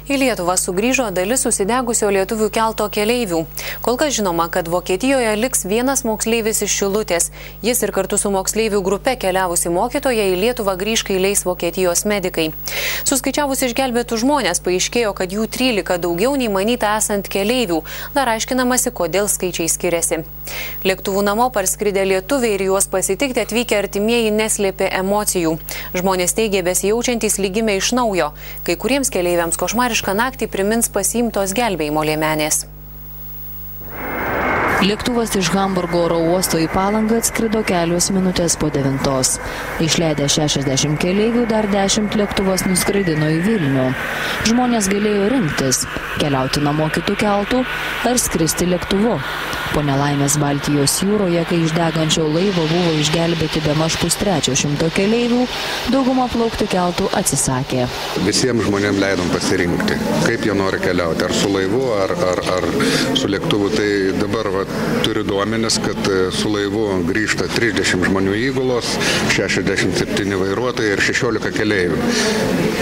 Į Lietuvą sugrįžo dalis užsidegusio lietuvių kelto keleivių. Kol kas žinoma, kad Vokietijoje liks vienas moksleivis iš Šilutės. Jis ir kartu su moksleivių grupe keliavusi mokytoja į Lietuvą grįž, kai leis Vokietijos medikai. Suskaičiavus išgelbėtų žmonės, paaiškėjo, kad jų 13 daugiau nei manyta esant keleivių. Dar aiškinamasi, kodėl skaičiai skiriasi. Lėktuvų namo parskridę lietuviai ir juos pasitikti atvykę artimieji neslėpė emocijų. Žmonės teigė besijaučiantys lygime iš naujo. Kai kuriems keleiviams košmarišką naktį primins pasiimtos gelbėjimo liemenės. Lėktuvas iš Hamburgo oro uosto į Palangą atskrido kelios minutės po 9. Išleidę 60 keleivių, dar 10 lėktuvas nuskraidino į Vilnių. Žmonės galėjo rinktis – keliauti namo kitų keltų ar skristi lėktuvu. Po nelaimės Baltijos jūroje, kai iš degančio laivo buvo išgelbėti bemaž 300 keleivių, dauguma plaukti keltų atsisakė. Visiems žmonėms leidom pasirinkti, kaip jie nori keliauti, ar su laivu, ar su lėktuvu. Tai dabar turiu duomenis, kad su laivu grįžta 30 žmonių įgulos, 67 vairuotojai ir 16 keleivių.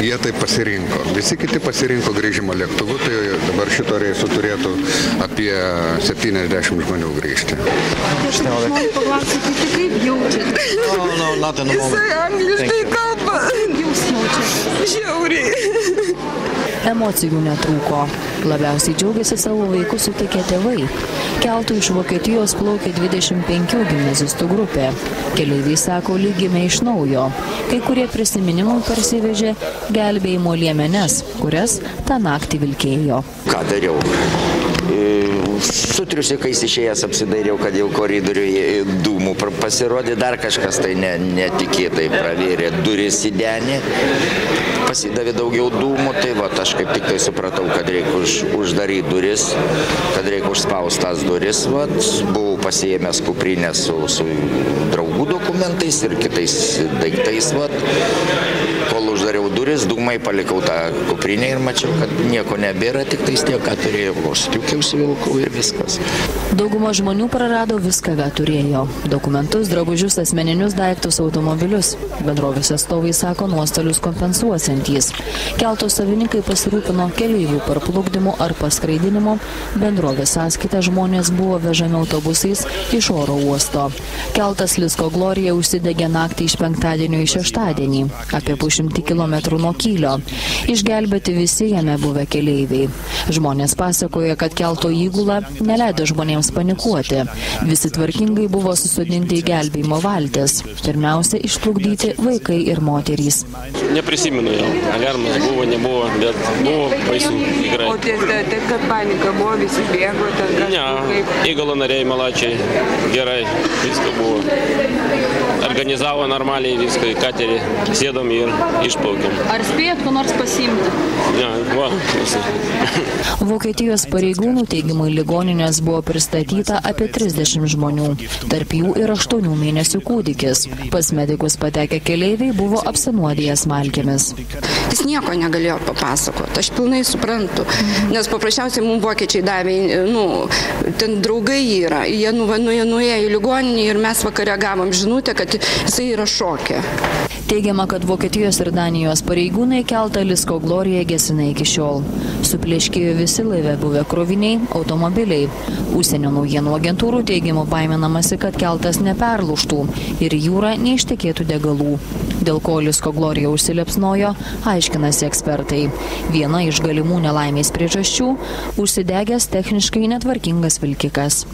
Jie tai pasirinko. Visi kiti pasirinko grįžimą lėktuvu, tai dabar šito reisu turėtų apie 70 žmonių grįžti. Noriu paklausyti, kaip jaučiatės? Jisai angliškai kalba. Jūs jaučiatės? Žiauriai. Emocijų netrūko. Labiausiai džiaugiasi savo vaikus sutikę tėvai. Keltu iš Vokietijos plaukė 25 gimnazistų grupė. Keleiviai sako, lygime iš naujo. Kai kurie prisiminimų parsivežė gelbėjimo liemenes, kurias tą naktį vilkėjo. Ką dariau? Su triusikais išėjęs apsidairiau, kad jau koridoriuje dūmų pasirodė, dar kažkas tai netikėtai pravėrė duris į denį, pasidavė daugiau dūmų, tai aš kaip tik tai supratau, kad reikia uždaryti duris, kad reikia užspausti tas duris. Buvau pasiėmęs kuprinę su draugų dokumentais ir kitais daiktais. Kol uždariau duris, dūmai palikau tą kuprinę ir mačiau, kad nieko nebėra, tik tais tiek, ką turėjau. Striukę užsivilkau ir viskas. Dauguma žmonių prarado viską, ką turėjo. Dokumentus, drabužius, asmeninius daiktus, automobilius. Bendrovės atstovai sako, nuostolius kompensuosiantys. Kelto savininkai pasirūpino keleivių parplukdymu ar paskraidinimu. Bendrovės sąskaita žmonės buvo vežami autobusais iš oro uosto. Keltas Lisko Glorija užsidegė naktį iš penktadienio į šeštadienį, apie 100 km nuo Kylio. Išgelbėti visi jame buvę keleiviai. Žmonės pasakoja, kad kelto įgula neleido žmonėms panikuoti. Visi tvarkingai buvo susodinti į gelbėjimo valtis. Pirmiausia, išplukdyti vaikai ir moterys. Neprisimenu jau. Aliarmas buvo, nebuvo, bet buvo baisu. O tai, kad panika buvo, visi bėgo? Ne, įgalo nariai, malačiai, gerai, viską buvo. Organizavo normaliai viską į katerį, sėdom ir išplaukėm. Ar spėjot ko nors pasiimti? Ne, visi. Vokietijos pareigūnų teigimų į ligoninės buvo pristatyta apie 30 žmonių. Tarp jų ir 8 mėnesių kūdikis. Pas medikus patekę keleiviai buvo apsinuodiję smalkėmis. Jis nieko negalėjo papasakoti, aš pilnai suprantu, nes paprasčiausiai mums vokiečiai davė, ten draugai yra, jie nuėjo į ligoninį ir mes vakare gavom žinutę, kad jisai yra šoke. Teigiama, kad Vokietijos ir Danijos pareigūnai keltą Lisko Gloriją gesina iki šiol. Suplėškėjo visi laive buvę kroviniai, automobiliai. Užsienio naujienų agentūrų teigimu baiminamasi, kad keltas neperlūžtų ir į jūrą neištekėtų degalų. Dėl ko Lisko Glorija užsiliepsnojo, aiškinasi ekspertai. Viena iš galimų nelaimės priežasčių – užsidegęs techniškai netvarkingas vilkikas.